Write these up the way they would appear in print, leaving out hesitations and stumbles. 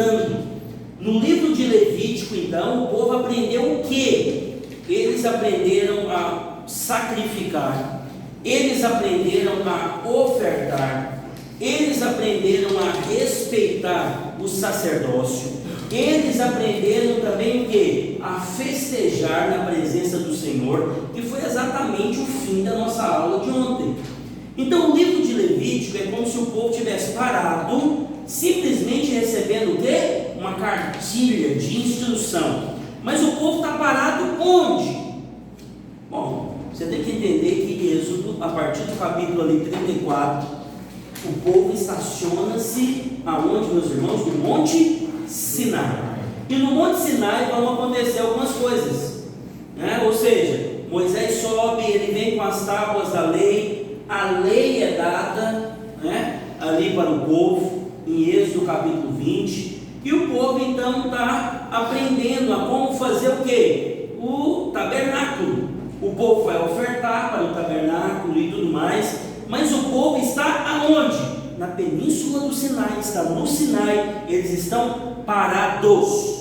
recapitulando, no livro de Levítico, então, o povo aprendeu o quê? Eles aprenderam a sacrificar, eles aprenderam a ofertar, eles aprenderam a respeitar o sacerdócio, eles aprenderam também o quê? A festejar na presença do Senhor, que foi exatamente o fim da nossa aula de ontem. Então o livro de Levítico é como se o povo tivesse parado, simplesmente recebendo o quê? Uma cartilha de instrução. Mas o povo está parado onde? Bom, você tem que entender que Êxodo, a partir do capítulo ali 34, o povo estaciona-se aonde, meus irmãos? No Monte Sinai. E no Monte Sinai vão acontecer algumas coisas, né? Ou seja, Moisés sobe, ele vem com as tábuas da lei, a lei é dada, né, ali para o povo, em Êxodo capítulo 20, e o povo então está aprendendo a como fazer o quê? O tabernáculo. O povo vai ofertar para o tabernáculo e tudo mais, mas o povo está aonde? Na península do Sinai, está no Sinai, eles estão parados.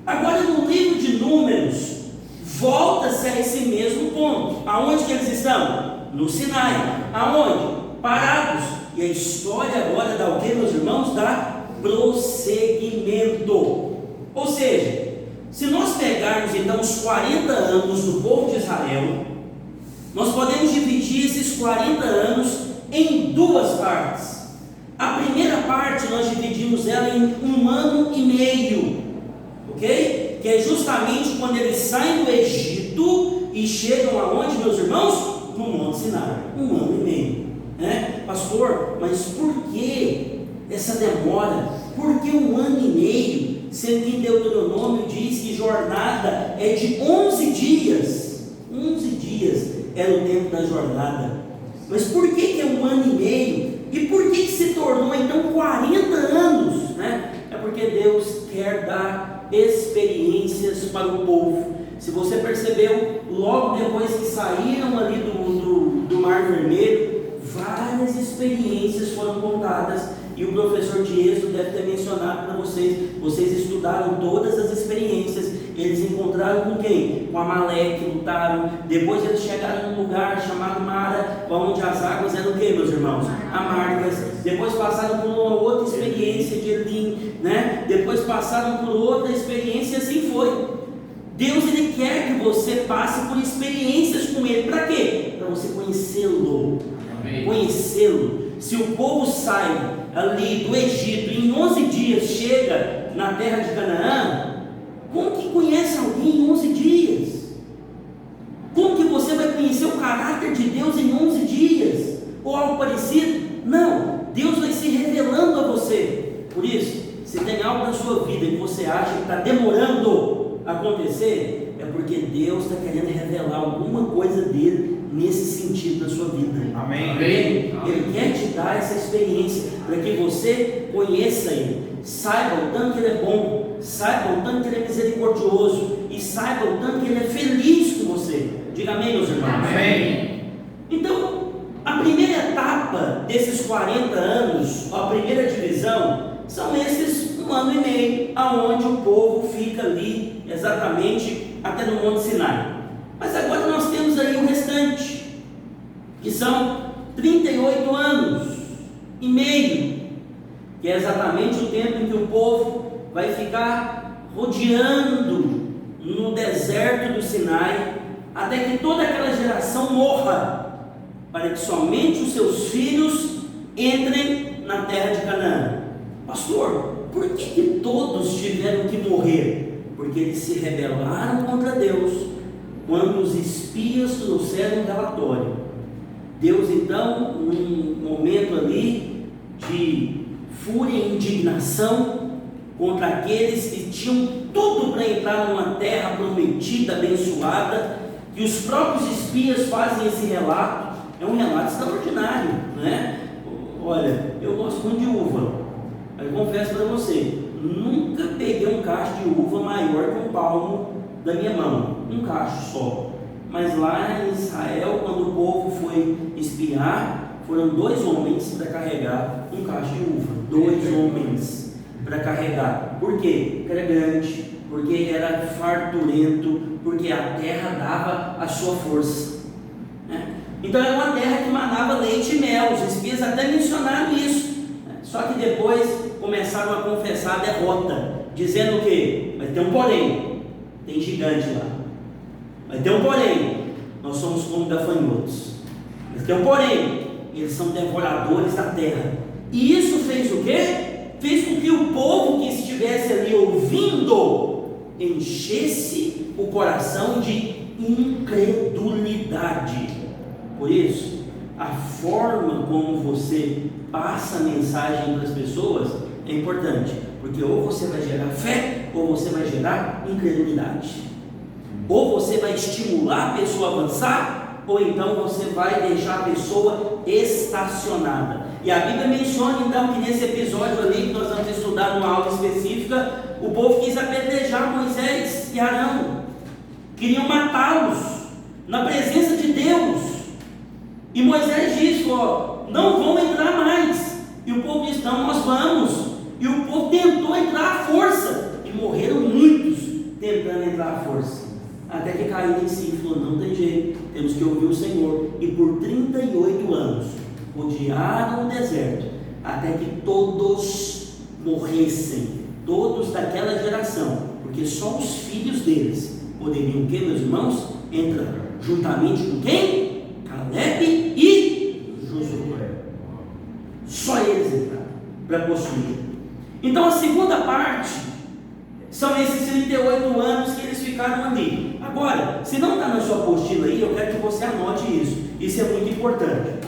Agora no livro de Números, volta-se a esse mesmo ponto. Aonde que eles estão? No Sinai. Aonde? Parados. E a história agora dá o que, meus irmãos? Dá prosseguimento. Ou seja, se nós pegarmos então os 40 anos do povo de Israel, nós podemos dividir esses 40 anos em duas partes. A primeira parte nós dividimos ela em 1 ano e meio, ok? Que é justamente quando eles saem do Egito e chegam aonde, meus irmãos? No Monte Sinai. 1 ano e meio, né? Pastor, mas por que essa demora? Por que 1 ano e meio? Sendo que em Deuteronômio diz que jornada é de 11 dias. 11 dias era o tempo da jornada. Mas por que é 1 ano e meio? E por que se tornou então 40 anos? Né? É porque Deus quer dar experiências para o povo. Se você percebeu, logo depois que saíram ali do Mar Vermelho, várias experiências foram contadas. E o professor de Êxodo deve ter mencionado para vocês. Vocês estudaram todas as experiências. Eles encontraram com quem? Com Amaleque, lutaram. Depois eles chegaram num lugar chamado Mara, onde as águas eram o que, meus irmãos? Amargas. Depois passaram por uma outra experiência de Elim, né? Depois passaram por outra experiência, e assim foi. Deus, Ele quer que você passe por experiências com Ele. Para quê? Para você conhecê-lo. Conhecê-lo. Se o povo sai ali do Egito e em 11 dias chega na terra de Canaã, como que conhece alguém em 11 dias? Como que você vai conhecer o caráter de Deus em 11 dias? Ou algo parecido? Não, Deus vai se revelando a você. Por isso, se tem algo na sua vida que você acha que está demorando a acontecer, é porque Deus está querendo revelar alguma coisa dele nesse sentido da sua vida. Amém. Ele quer te dar essa experiência para que você conheça Ele, saiba o tanto que Ele é bom, saiba o tanto que Ele é misericordioso e saiba o tanto que Ele é feliz com você. Diga amém, meus irmãos. Amém. Então, a primeira etapa desses 40 anos, a primeira divisão, são esses 1 ano e meio, aonde o povo fica ali exatamente até no Monte Sinai. Mas agora nós temos aí o restante, que são 38 anos e meio, que é exatamente o tempo em que o povo vai ficar rodeando no deserto do Sinai, até que toda aquela geração morra, para que somente os seus filhos entrem na terra de Canaã. Pastor, por que todos tiveram que morrer? Porque eles se rebelaram contra Deus quando os espias trouxeram um relatório. Deus então, num momento ali de fúria e indignação contra aqueles que tinham tudo para entrar numa terra prometida, abençoada, que os próprios espias fazem esse relato. É um relato extraordinário, né? Olha, eu gosto muito de uva, mas confesso para você, nunca peguei um cacho de uva maior que um palmo da minha mão, um cacho só. Mas lá em Israel, quando o povo foi espiar, foram 2 homens para carregar um cacho de uva. 2 homens para carregar. Por quê? Porque era grande, porque era farturento, porque a terra dava a sua força, né? Então era uma terra que manava leite e mel. Os espias até mencionaram isso, né? Só que depois começaram a confessar a derrota, dizendo o quê? Vai ter um porém, tem gigante lá. Vai ter um porém, nós somos como gafanhotos. Vai ter um porém, eles são devoradores da terra. E isso fez o quê? Fez com que o povo que estivesse ali ouvindo enchesse o coração de incredulidade. Por isso, a forma como você passa a mensagem para as pessoas é importante, porque ou você vai gerar fé, ou você vai gerar incredulidade. Ou você vai estimular a pessoa a avançar, ou então você vai deixar a pessoa estacionada. E a Bíblia menciona então que nesse episódio ali que nós vamos estudar numa aula específica, o povo quis apedrejar Moisés e Arão, queriam matá-los na presença de Deus. E Moisés disse: não vão entrar mais. E o povo disse: não, nós vamos. E o povo tentou entrar à força, e morreram muitos tentando entrar à força, até que caíram em si e falou: não tem jeito, temos que ouvir o Senhor. E por 38 anos rodearam o deserto, até que todos morressem, todos daquela geração, porque só os filhos deles poderiam, que meus irmãos, entrar, juntamente com quem? Caleb e Josué. Só eles entraram para possuir. Então a segunda parte são esses 38 anos que eles ficaram ali. Agora, se não está na sua apostila aí, eu quero que você anote isso. Isso é muito importante.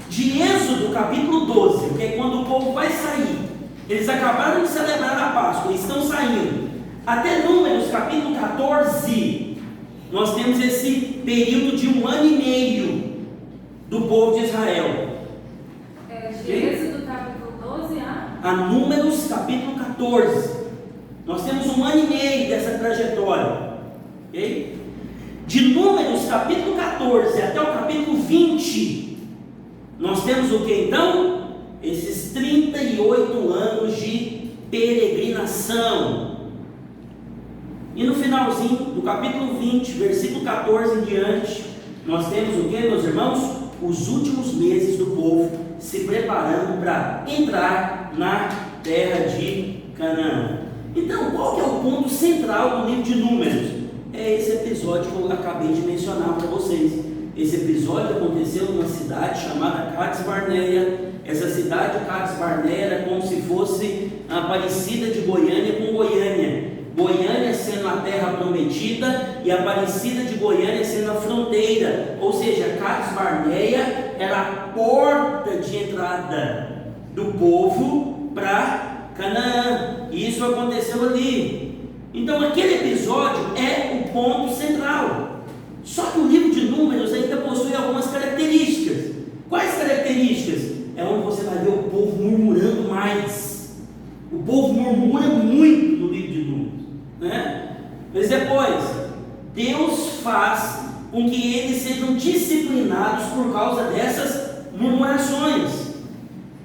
De Êxodo capítulo 12, que é quando o povo vai sair, eles acabaram de celebrar a Páscoa, eles estão saindo, até Números capítulo 14, nós temos esse período de 1 ano e meio do povo de Israel. De Êxodo capítulo 12 a Números capítulo 14, nós temos 1 ano e meio dessa trajetória, okay? De Números capítulo 14 até o capítulo 20, nós temos o que então? Esses 38 anos de peregrinação. E no finalzinho do capítulo 20, versículo 14 em diante, nós temos o que, meus irmãos? Os últimos meses do povo se preparando para entrar na terra de Canaã. Então, qual que é o ponto central do livro de Números? É esse episódio que eu acabei de mencionar para vocês. Esse episódio aconteceu numa cidade chamada Cades Barneia. Essa cidade, Cades Barneia, era como se fosse a Aparecida de Goiânia com Goiânia. Goiânia sendo a terra prometida e Aparecida de Goiânia sendo a fronteira. Ou seja, Cades Barneia era a porta de entrada do povo para Canaã. E isso aconteceu ali. Então aquele episódio é o ponto central. Só que o livro de Números ainda possui algumas características. Quais características? É onde você vai ver o povo murmurando mais. O povo murmura muito no livro de Números, né? Mas depois, Deus faz com que eles sejam disciplinados por causa dessas murmurações.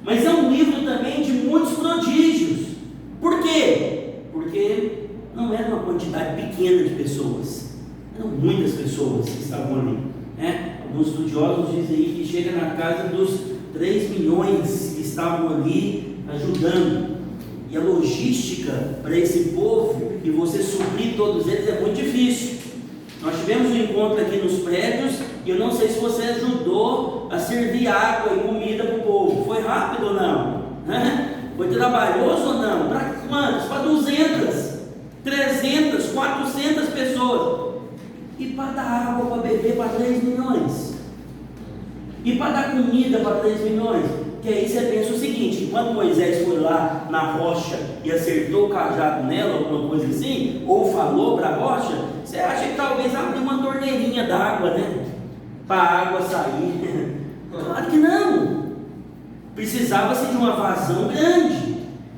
Mas é um livro também de muitos prodígios. Por quê? Porque não era uma quantidade pequena de pessoas. Eram muitas pessoas que estavam ali, né? Alguns estudiosos dizem aí que chega na casa dos 3 milhões que estavam ali ajudando. E a logística para esse povo e você suprir todos eles é muito difícil. Nós tivemos um encontro aqui nos prédios e eu não sei se você ajudou a servir água e comida para o povo. Foi rápido ou não? Foi trabalhoso ou não? Para quantos? Para 200, 300, 400 pessoas. E para dar água para beber para 3 milhões. E para dar comida para 3 milhões. Que aí você pensa o seguinte: quando Moisés foi lá na rocha e acertou o cajado nela, alguma coisa assim, ou falou para a rocha, você acha que talvez abriu uma torneirinha d'água, né? Para a água sair. Claro que não. Precisava-se de uma vazão grande.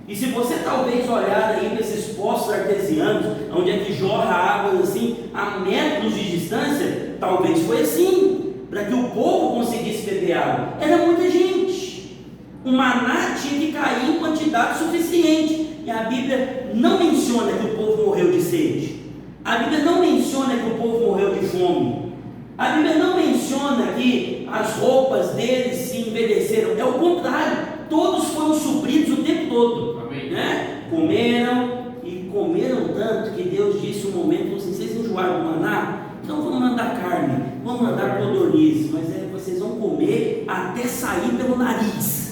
E se você talvez olhar aí para esses poços artesianos, onde é que jorra água assim, a metros de distância, talvez foi assim, para que o povo conseguisse beber água. Era muita gente. O maná tinha que cair em quantidade suficiente. E a Bíblia não menciona que o povo morreu de sede. A Bíblia não menciona que o povo morreu de fome. A Bíblia não menciona que as roupas deles se envelheceram. É o contrário. Todos foram supridos o tempo todo. Amém. Né? Comeram e comeram tanto que Deus disse um momento assim: vocês enjoaram do maná? Então vamos mandar carne, vamos mandar codorniz, mas vocês vão comer até sair pelo nariz.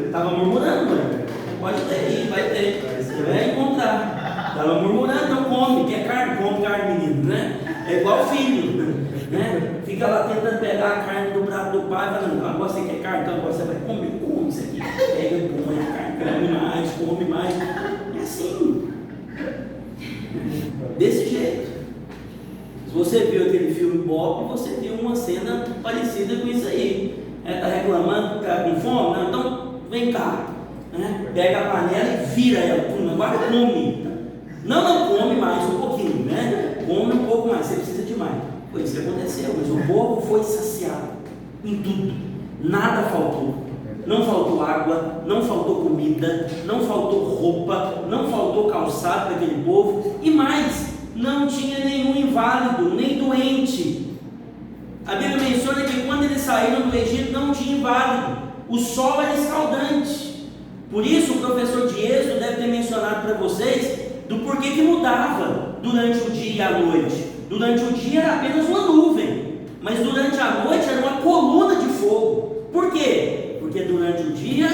Estava murmurando, mano. Pode ter aí, vai ter. Você vai encontrar. Estava murmurando, então come, quer carne? Come carne, menino, né? É igual filho, né? Fica lá tentando pegar a carne do prato do pai, falando: agora você quer carne? Então agora você vai comer, come isso aqui. Pega, come a carne, come mais. É assim. Desse jeito. Se você viu aquele filme Bob, você viu uma cena parecida com isso aí. Está reclamando, está com fome? Não, então vem cá, né? Pega a panela e vira ela, agora come. Não come mais um pouquinho, né? Come um pouco mais, você precisa de mais. Foi isso que aconteceu, mas o povo foi saciado em tudo, nada faltou. Não faltou água, não faltou comida, não faltou roupa, não faltou calçado para aquele povo, e mais, não tinha nenhum inválido, nem doente. A Bíblia menciona que quando eles saíram do Egito não tinha inválido, o sol era escaldante. Por isso o professor de Êxodo deve ter mencionado para vocês do porquê que mudava durante o dia e a noite. Durante o dia era apenas uma nuvem, mas durante a noite era uma coluna de fogo. Por quê? Porque durante o dia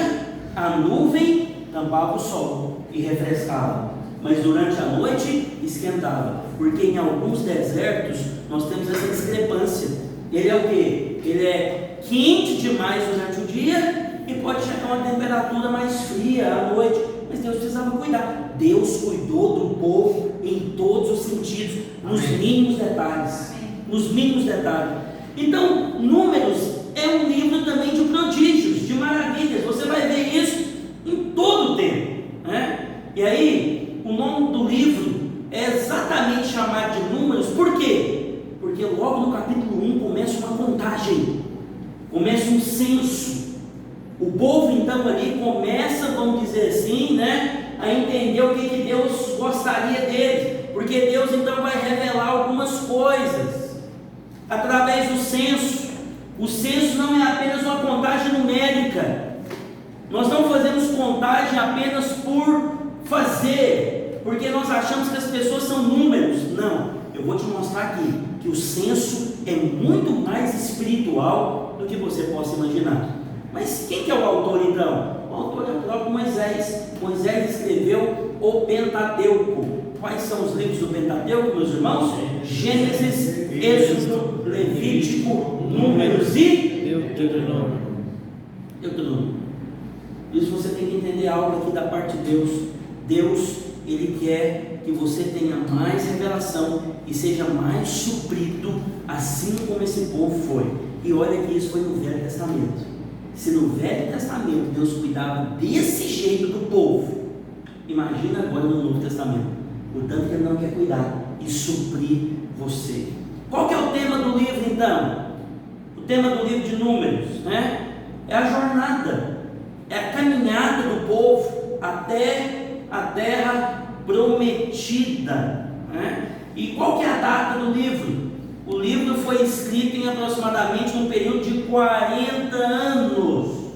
a nuvem tampava o sol e refrescava, mas durante a noite esquentava. Porque em alguns desertos nós temos essa discrepância. Ele é o quê? Ele é quente demais durante o dia e pode chegar a uma temperatura mais fria à noite. Mas Deus precisava cuidar. Deus cuidou do povo em todos os sentidos, nos mínimos detalhes. Nos mínimos detalhes. Então, Números é um livro também de prodígios, de maravilhas. Você vai ver isso em todo o tempo, né? E aí, o nome do livro é exatamente chamado de Números. Por quê? Porque logo no capítulo 1 começa uma contagem, começa um censo. O povo então ali começa, vamos dizer assim, né, a entender o que Deus gostaria deles, porque Deus então vai revelar algumas coisas através do censo. O censo não é apenas uma contagem numérica. Nós não fazemos contagem apenas por fazer, porque nós achamos que as pessoas são números. Não, eu vou te mostrar aqui que o censo é muito mais espiritual do que você possa imaginar. Mas quem que é o autor então? O autor é o próprio Moisés. Moisés escreveu o Pentateuco. Quais são os livros do Pentateuco, meus irmãos? Gênesis, Êxodo, Levítico, Números e Deuteronômio. Isso você tem que entender algo aqui da parte de Deus. Deus, Ele quer que você tenha mais revelação e seja mais suprido, assim como esse povo foi. E olha que isso foi no Velho Testamento. Se no Velho Testamento Deus cuidava desse jeito do povo, imagina agora no Novo Testamento, o tanto que Ele não quer cuidar e suprir você. Qual que é o tema do livro então? O tema do livro de Números, né? É a jornada, é a caminhada do povo até a terra prometida, né? E qual que é a data do livro? O livro foi escrito em aproximadamente um período de 40 anos.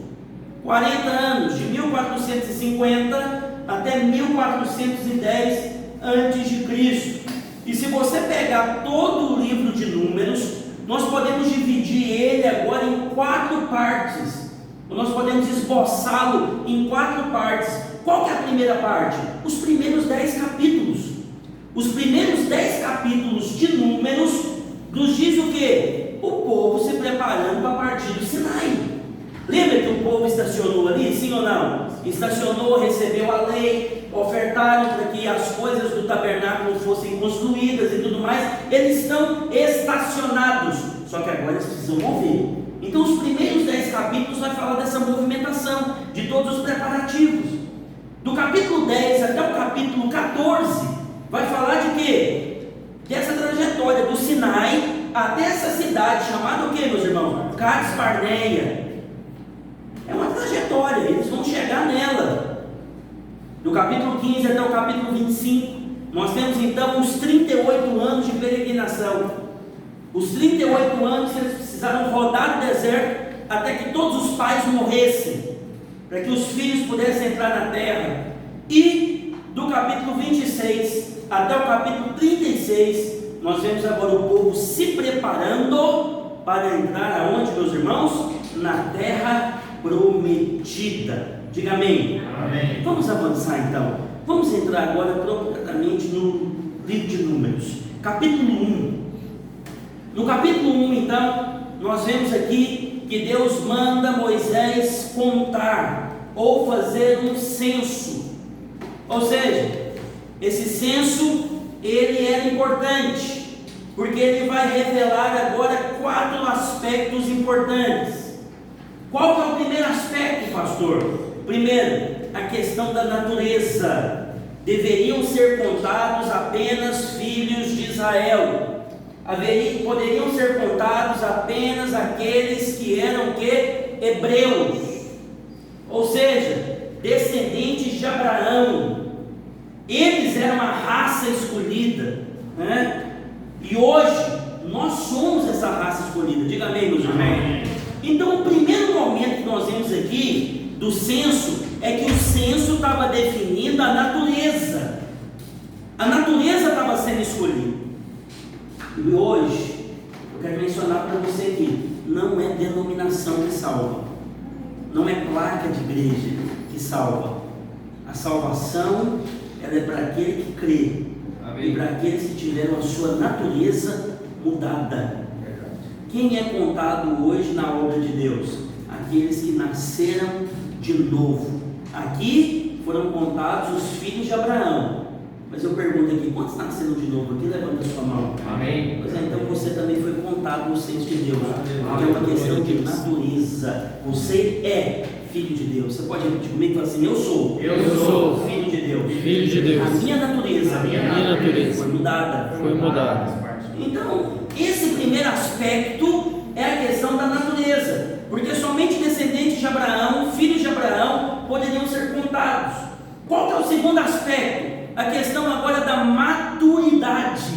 40 anos, de 1450 até 1410 antes de Cristo. E se você pegar todo o livro de Números, nós podemos dividir ele agora em 4 partes. Nós podemos esboçá-lo em 4 partes. Qual que é a primeira parte? Os primeiros 10 capítulos. Os primeiros 10 capítulos de Números nos diz o que? O povo se preparando para partir do Sinai. Lembra que o povo estacionou ali, sim ou não? Estacionou, recebeu a lei, ofertaram para que as coisas do tabernáculo fossem construídas e tudo mais. Eles estão estacionados, só que agora eles precisam mover. Então os primeiros 10 capítulos vai falar dessa movimentação, de todos os preparativos. Do capítulo 10 até o capítulo 14 vai falar de quê? Dessa trajetória do Sinai até essa cidade chamada o que, meus irmãos? Cades Barneia. nela. Do capítulo 15 até o capítulo 25, nós temos então os 38 anos de peregrinação. Os 38 anos que eles precisaram rodar no deserto até que todos os pais morressem, para que os filhos pudessem entrar na terra. E do capítulo 26 até o capítulo 36, nós vemos agora o povo se preparando para entrar aonde, meus irmãos? Na terra prometida. Diga amém. Amém. Vamos avançar então. Vamos entrar agora propriamente no livro de Números, capítulo 1. No capítulo 1, então, nós vemos aqui que Deus manda Moisés contar ou fazer um censo. Ou seja, esse censo ele era importante, porque ele vai revelar agora 4 aspectos importantes. Qual que é o primeiro aspecto, pastor? Primeiro, a questão da natureza. Deveriam ser contados apenas filhos de Israel. Poderiam ser contados apenas aqueles que eram hebreus, ou seja, descendentes de Abraão. Eles eram uma raça escolhida, né? E hoje nós somos essa raça escolhida. Diga amém, meus irmãos. Então, o primeiro momento que nós vemos aqui do censo é que o censo estava definindo a natureza. A natureza estava sendo escolhida. E hoje eu quero mencionar para você aqui: não é denominação que salva, não é placa de igreja que salva. A salvação ela é para aquele que crê. Amém. E para aqueles que tiveram a sua natureza mudada. Quem é contado hoje na obra de Deus? Aqueles que nasceram de novo. Aqui foram contados os filhos de Abraão. Mas eu pergunto aqui: quantos nasceram de novo aqui? Levanta a sua mão. Amém. Pois é, então você também foi contado no censo de Deus. Porque é uma questão de natureza. Você é filho de Deus. Você pode repetir comigo e falar assim: eu sou filho de Deus. Filho de Deus. A minha natureza foi mudada. Foi mudada. Então, esse primeiro aspecto é a questão da natureza, porque somente descendentes de Abraão, filhos de Abraão, poderiam ser contados. Qual que é o segundo aspecto? A questão agora da maturidade.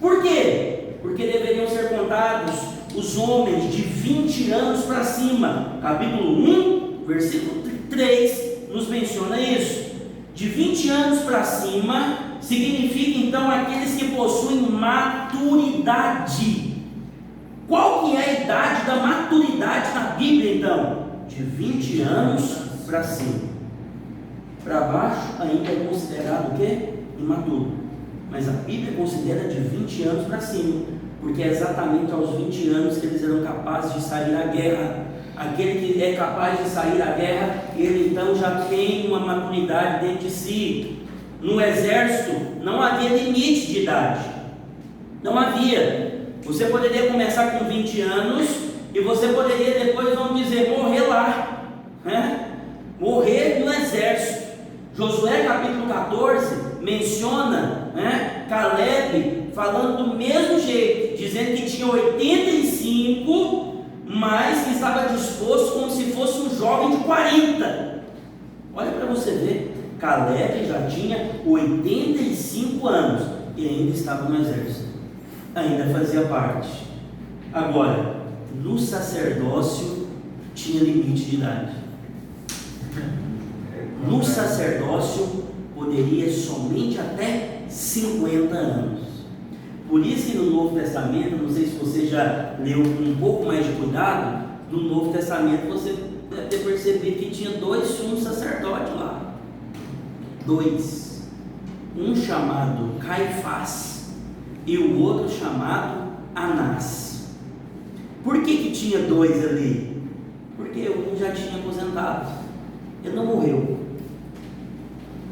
Por quê? Porque deveriam ser contados os homens de 20 anos para cima. Capítulo 1, versículo 3 nos menciona isso. De 20 anos para cima significa então aqueles que possuem maturidade. Qual que é a idade da maturidade na Bíblia então? De 20 anos para cima. Para baixo ainda é considerado o quê? Imaturo. Mas a Bíblia considera de 20 anos para cima, porque é exatamente aos 20 anos que eles eram capazes de sair à guerra. Aquele que é capaz de sair à guerra, ele então já tem uma maturidade dentro de si. No exército não havia limite de idade. Não havia. Você poderia começar com 20 anos e você poderia depois, vamos dizer, morrer lá, né? Morrer no exército. Josué capítulo 14 menciona, né, Caleb falando do mesmo jeito, dizendo que tinha 85, mas que estava disposto como se fosse um jovem de 40. Olha para você ver, Caleb já tinha 85 anos e ainda estava no exército, ainda fazia parte. Agora, no sacerdócio tinha limite de idade. No sacerdócio poderia somente até 50 anos. Por isso que no Novo Testamento, não sei se você já leu com um pouco mais de cuidado, no Novo Testamento você deve ter percebido que tinha 2 sumos sacerdotes lá. 2. Um chamado Caifás e o outro chamado Anás. Por que tinha 2 ali? Porque um já tinha aposentado, ele não morreu.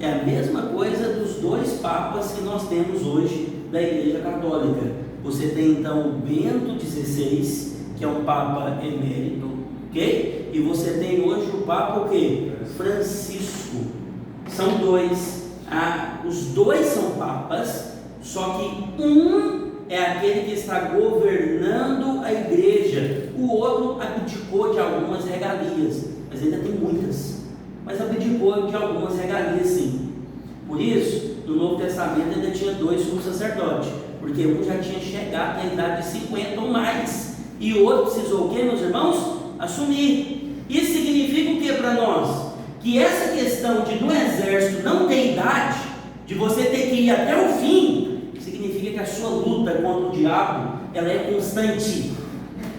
É a mesma coisa dos 2 papas que nós temos hoje da Igreja Católica. Você tem então o Bento XVI, que é um Papa emérito, ok? E você tem hoje o Papa o quê? Francisco. São 2. Os 2 são papas, só que um é aquele que está governando a igreja, o outro abdicou de algumas regalias, mas ainda tem muitas. mas abdicou de algumas regalias sim. Por isso, no Novo Testamento ainda tinha 2 sumos sacerdotes, porque um já tinha chegado na idade de 50 ou mais, e o outro precisou o quê, meus irmãos? Assumir. Isso significa o que para nós? Que essa questão de no exército não ter idade, de você ter que ir até o fim, significa que a sua luta contra o diabo, ela é constante,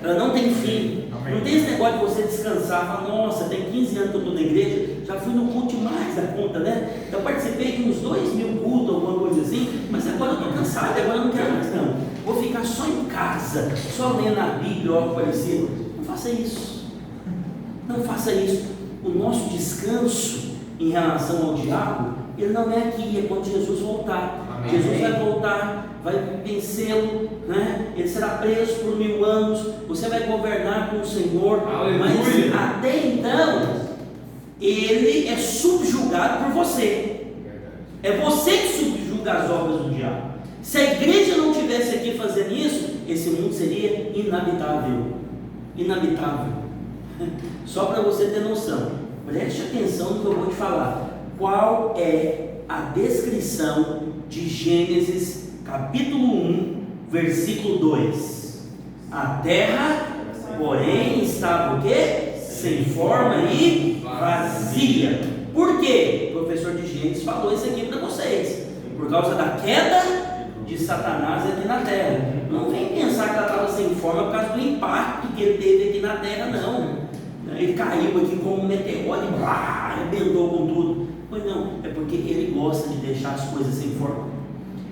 ela não tem fim. Não tem esse negócio de você descansar, falar, nossa, tem 15 anos que eu estou na igreja, já fui no culto demais da conta, né? Eu participei de uns 2.000 cultos, alguma coisa assim, mas agora eu estou cansado, agora eu não quero mais não. Vou ficar só em casa, só lendo a Bíblia ou algo parecido. Não faça isso. Não faça isso. O nosso descanso em relação ao diabo, ele não é aqui, é quando Jesus voltar. Amém. Jesus vai voltar, vai vencê-lo, né? Ele será preso por 1000 anos, você vai governar com o Senhor. Aleluia. Mas até então, ele é subjugado por você. É você que subjuga as obras do diabo. Se a igreja não tivesse aqui fazendo isso, esse mundo seria inabitável. Inabitável. Só para você ter noção, preste atenção no que eu vou te falar. Qual é a descrição de Gênesis capítulo 1, versículo 2? A terra, porém, estava o quê? Sem forma e vazia. Por quê? O professor de Gênesis falou isso aqui para vocês. Por causa da queda de Satanás aqui na terra. Não vem pensar que ela estava sem forma por causa do impacto que ele teve aqui na terra, não. Ele caiu aqui como um meteoro e arrebentou com tudo. Pois não, é porque ele gosta de deixar as coisas sem forma.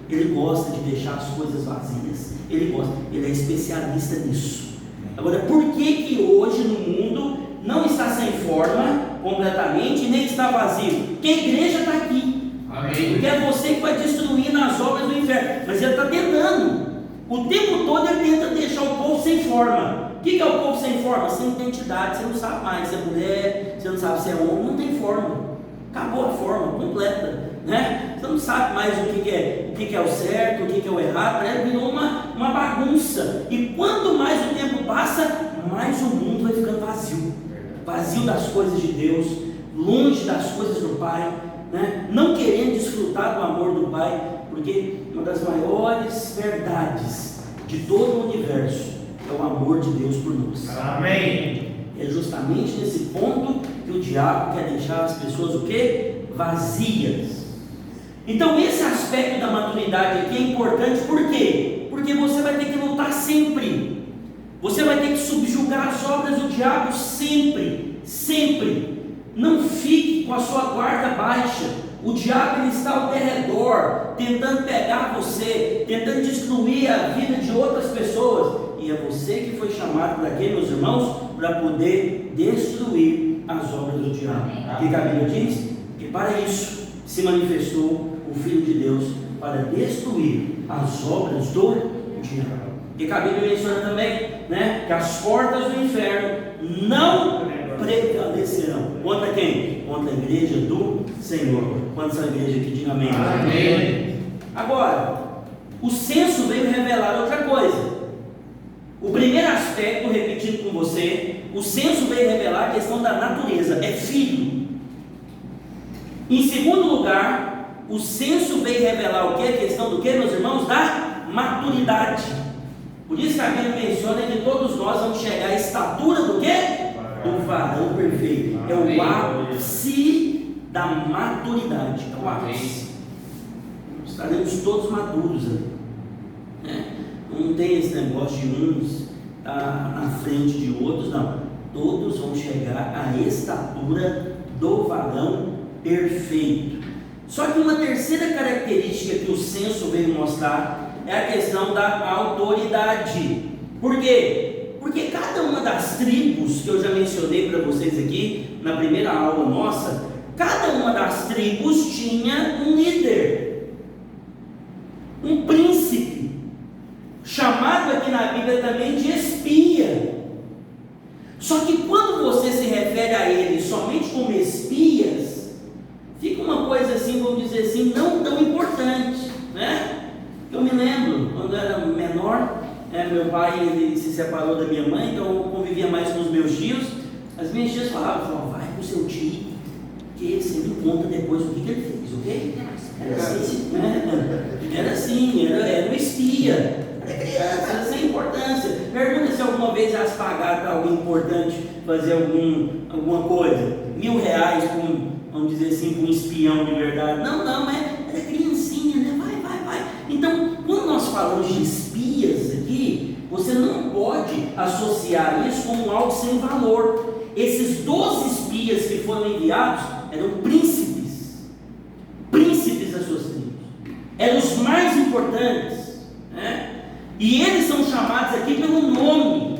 Ele gosta de deixar as coisas vazias. Ele é especialista nisso. Agora, por que hoje no mundo não está sem forma completamente e nem está vazio? Porque a igreja está aqui. Amém. Porque é você que vai destruir nas obras do inferno. Mas ele está tentando. O tempo todo ele tenta deixar o povo sem forma. O que é o povo sem forma? Sem identidade. Você não sabe mais se é mulher, você não sabe se é homem, não tem forma. Acabou a forma completa, né? Você não sabe mais o que é o certo, o que é o errado. Virou uma bagunça. E quanto mais o tempo passa, mais o mundo vai ficando vazio. Vazio das coisas de Deus, longe das coisas do Pai, né? Não querendo desfrutar do amor do Pai, porque uma das maiores verdades de todo o universo é o amor de Deus por nós. Amém. É justamente nesse ponto que o diabo quer deixar as pessoas o quê? Vazias. Então esse aspecto da maturidade aqui é importante. Por quê? Porque você vai ter que lutar sempre. Você vai ter que subjugar as obras do diabo sempre. Sempre. Não fique com a sua guarda baixa. O diabo ele está ao derredor, tentando pegar você, tentando destruir a vida de outras pessoas. E é você que foi chamado para quê, meus irmãos? Para poder destruir as obras do diabo. O que a Bíblia diz? Que para isso se manifestou o Filho de Deus, para destruir as obras do diabo. E a Bíblia menciona também, né, que as portas do inferno não prevalecerão. Contra quem? Contra a igreja do Senhor. Quantos são a igreja aqui? Diga amém. Amém. Agora, o censo veio revelar outra coisa. O primeiro aspecto, repetindo com você, o censo veio revelar a questão da natureza, é filho. Em segundo lugar, o censo veio revelar o que? A questão do que, meus irmãos? Da maturidade. Por isso que a Bíblia menciona que todos nós vamos chegar à estatura do que? Do varão perfeito. É o ápice da maturidade. É o ápice. Estaremos todos maduros, né? Não tem esse negócio de uns estar na frente de outros, não. Todos vão chegar à estatura do varão perfeito. Só que uma terceira característica que o censo veio mostrar é a questão da autoridade. Por quê? Porque cada uma das tribos que eu já mencionei para vocês aqui na primeira aula nossa, cada uma das tribos tinha um líder, um príncipe, chamado aqui na Bíblia também de espia. Só que quando você se refere a eles somente como espias, fica uma coisa assim, vamos dizer assim, não tão importante, né? Eu me lembro, quando eu era menor, meu pai ele se separou da minha mãe, então eu convivia mais com os meus tios. As minhas tias falavam, vai com o seu tio, porque você me conta depois o que ele fez, ok? Era assim, né? Era um espia. Era criança, sem importância. Pergunta se alguma vez elas pagaram para alguém importante fazer alguma coisa. R$1.000 com, vamos dizer assim, com um espião de verdade. Não, era criancinha, né? Vai. Então, quando nós falamos de espias aqui, você não pode associar isso como algo sem valor. Esses 12 espias que foram enviados eram príncipes das suas tribos, eram os mais importantes, né? E eles são chamados aqui pelo nome.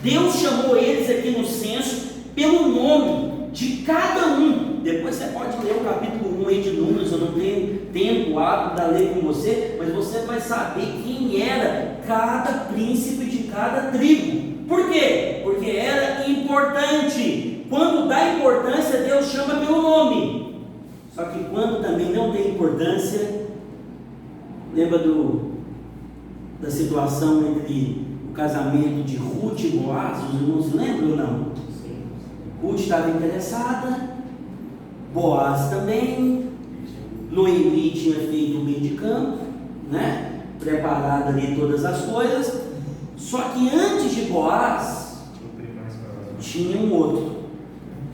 Deus chamou eles aqui no censo pelo nome de cada um. Depois você pode ler o capítulo 1 aí de Números, eu não tenho tempo hábil para ler com você, mas você vai saber quem era cada príncipe de cada tribo. Por quê? Porque era importante. Quando dá importância, Deus chama pelo nome. Só que quando também não tem importância, lembra da situação entre o casamento de Ruth e Boaz? Os irmãos se lembram ou não? Sim. Ruth estava interessada, Boaz também, Noemi tinha feito o meio de campo, né? Preparado ali todas as coisas. Só que antes de Boaz tinha um outro,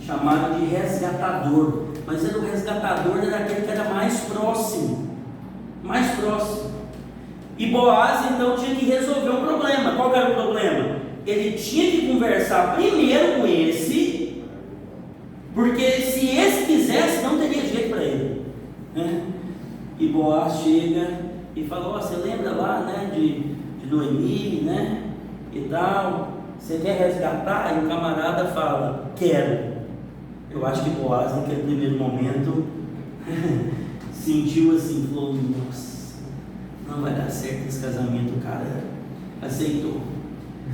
chamado de resgatador. Mas era o resgatador, era aquele que era mais próximo. E Boaz então tinha que resolver um problema. Qual era o problema? Ele tinha que conversar primeiro com esse, porque se esse quisesse, não teria jeito para ele, né? E Boaz chega e fala: você lembra lá, né, de Noemi, né, e tal, você quer resgatar? E o camarada fala: quero. Eu acho que Boaz, naquele primeiro momento, sentiu assim, falou: nossa, não vai dar certo esse casamento. O cara aceitou.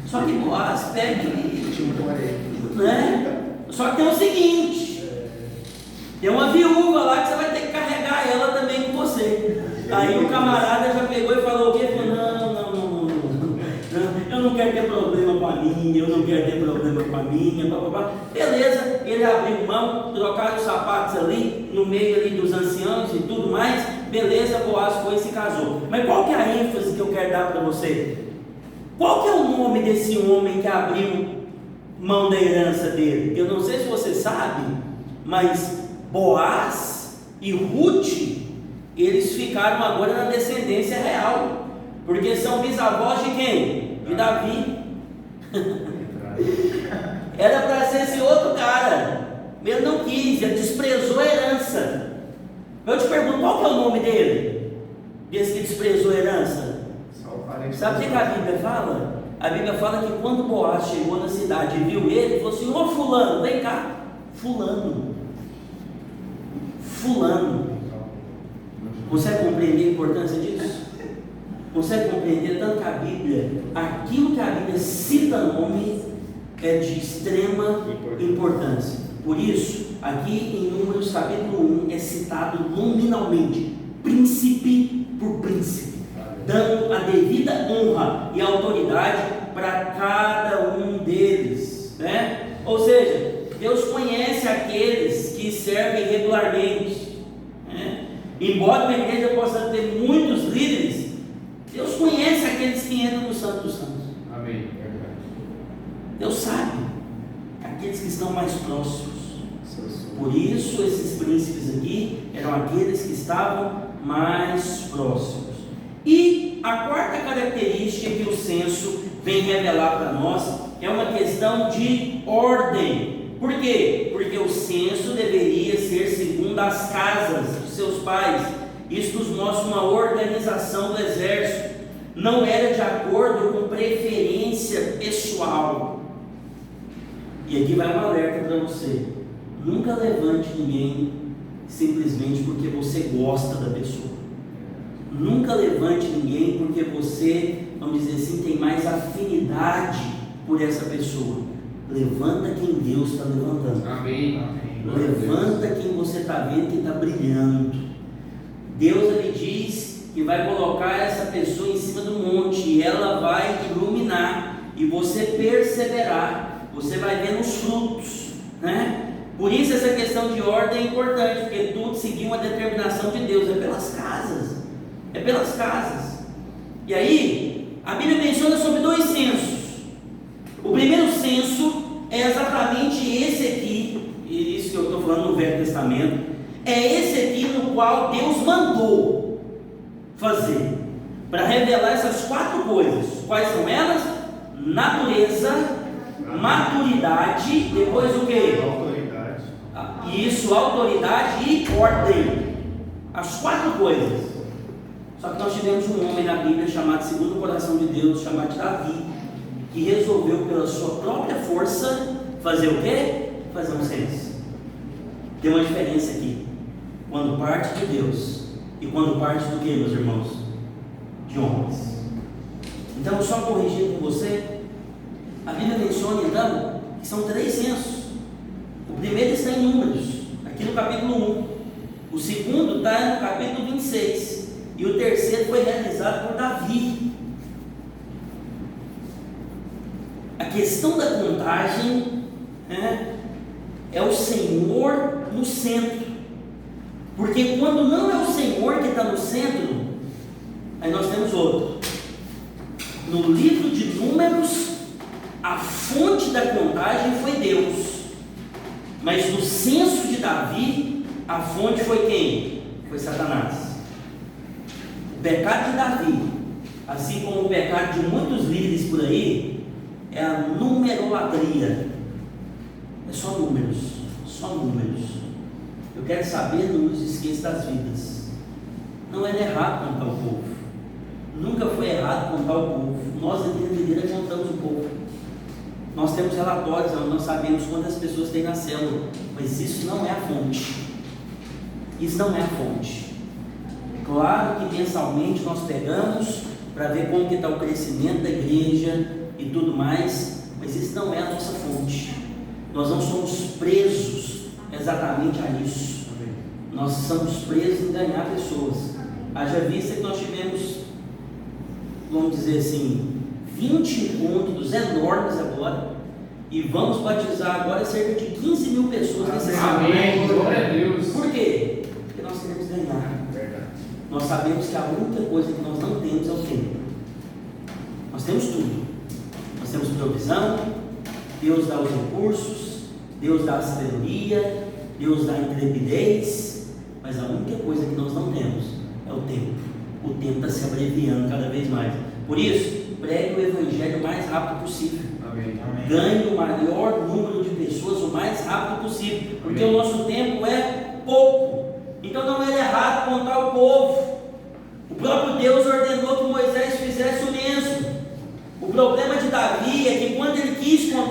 Só que Boaz pede, né? Só que tem o seguinte: tem uma viúva lá que você vai ter que carregar ela também com você. Aí o camarada já pegou e falou o quê? Falou: não, eu não quero ter problema com a minha, papapá. Beleza, ele abriu mão, trocaram os sapatos ali, no meio ali dos anciãos e tudo mais. Beleza, Boaz foi e se casou. Mas qual que é a ênfase que eu quero dar para você? Qual que é o nome desse homem que abriu mão da herança dele? Eu não sei se você sabe, mas Boaz e Ruth, eles ficaram agora na descendência real, porque são bisavós de quem? De Davi. Era para ser esse outro cara, ele não quis, ele desprezou a herança. Eu te pergunto, qual que é o nome dele? Desse que desprezou a herança? Sabe o que a Bíblia fala? A Bíblia fala que quando Boaz chegou na cidade e viu ele, falou assim: ô fulano, vem cá. Fulano. Consegue compreender a importância disso? Consegue compreender tanto que a Bíblia, aquilo que a Bíblia cita nome, é de extrema importância. Por isso, aqui em Números capítulo 1 é citado nominalmente, príncipe por príncipe, dando a devida honra e autoridade para cada um deles, né? Ou seja, Deus conhece aqueles que servem regularmente, né? Embora uma igreja possa ter muitos líderes, Deus conhece aqueles que entram no Santo dos Santos. Amém. Deus sabe aqueles que estão mais próximos. Por isso esses príncipes aqui eram aqueles que estavam mais próximos. E a quarta característica que o censo vem revelar para nós é uma questão de ordem. Por quê? Porque o censo deveria ser segundo as casas de seus pais. Isso nos mostra uma organização do exército. Não era de acordo com preferência pessoal. E aqui vai um alerta para você: nunca levante ninguém simplesmente porque você gosta da pessoa. Nunca levante ninguém porque você, vamos dizer assim, tem mais afinidade por essa pessoa. Levanta quem Deus está levantando. Amém. Levanta quem você está vendo que está brilhando. Deus, ele diz que vai colocar essa pessoa em cima do monte e ela vai iluminar, e você perseverar, você vai ver os frutos, né? Por isso essa questão de ordem é importante, porque tudo seguiu uma determinação de Deus, é pelas casas, é pelas casas. E aí, a Bíblia menciona sobre 2 censos. O primeiro censo é exatamente esse aqui, e isso que eu estou falando no Velho Testamento, é esse aqui no qual Deus mandou fazer, para revelar essas 4 coisas. Quais são elas? Natureza, maturidade, depois o que? Autoridade. Isso, autoridade e ordem. As 4 coisas. Só que nós tivemos um homem na Bíblia chamado, segundo o coração de Deus, chamado Davi, que resolveu pela sua própria força fazer o quê? Fazer um censo. Tem uma diferença aqui, quando parte de Deus e quando parte do que, meus irmãos? De homens. Então, só corrigindo com você, a Bíblia menciona então que são 3 censos. O primeiro está em Números, aqui no capítulo 1. O segundo está no capítulo 26. E o terceiro foi realizado por Davi. A questão da contagem é o Senhor no centro. Porque quando não é o Senhor que está no centro, aí nós temos outro. No livro de Números, a fonte da contagem foi Deus. Mas no censo de Davi, a fonte foi quem? Foi Satanás. O pecado de Davi, assim como o pecado de muitos líderes por aí, é a numerolatria. É só números, só números. Eu quero saber números, esqueça das vidas. Não era errado contar o povo. Nunca foi errado contar o povo. Nós aqui na Videira contamos o povo. Nós temos relatórios onde nós sabemos quantas pessoas tem na célula, mas isso não é a fonte. Isso não é a fonte. Claro que mensalmente nós pegamos para ver como que está o crescimento da igreja e tudo mais, mas isso não é a nossa fonte. Nós não somos presos exatamente a isso. Nós somos presos em ganhar pessoas. Haja vista que nós tivemos, vamos dizer assim, 20 encontros enormes agora, e vamos batizar agora cerca de 15 mil pessoas nesse ano. Amém, glória a Deus. Por quê? Porque nós queremos ganhar. Verdade. Nós sabemos que a única coisa que nós não temos é o tempo. Nós temos tudo. Nós temos provisão, Deus dá os recursos, Deus dá a sabedoria, Deus dá a intrepidez, mas a única coisa que nós não temos é o tempo. O tempo está se abreviando cada vez mais. Por isso, pregue o Evangelho o mais rápido possível. Amém. Ganhe o maior número de pessoas o mais rápido possível, porque o nosso tempo é pouco. Então não era errado contar o povo. O próprio Deus ordenou que Moisés fizesse o mesmo. O problema de Davi é que quando ele quis contar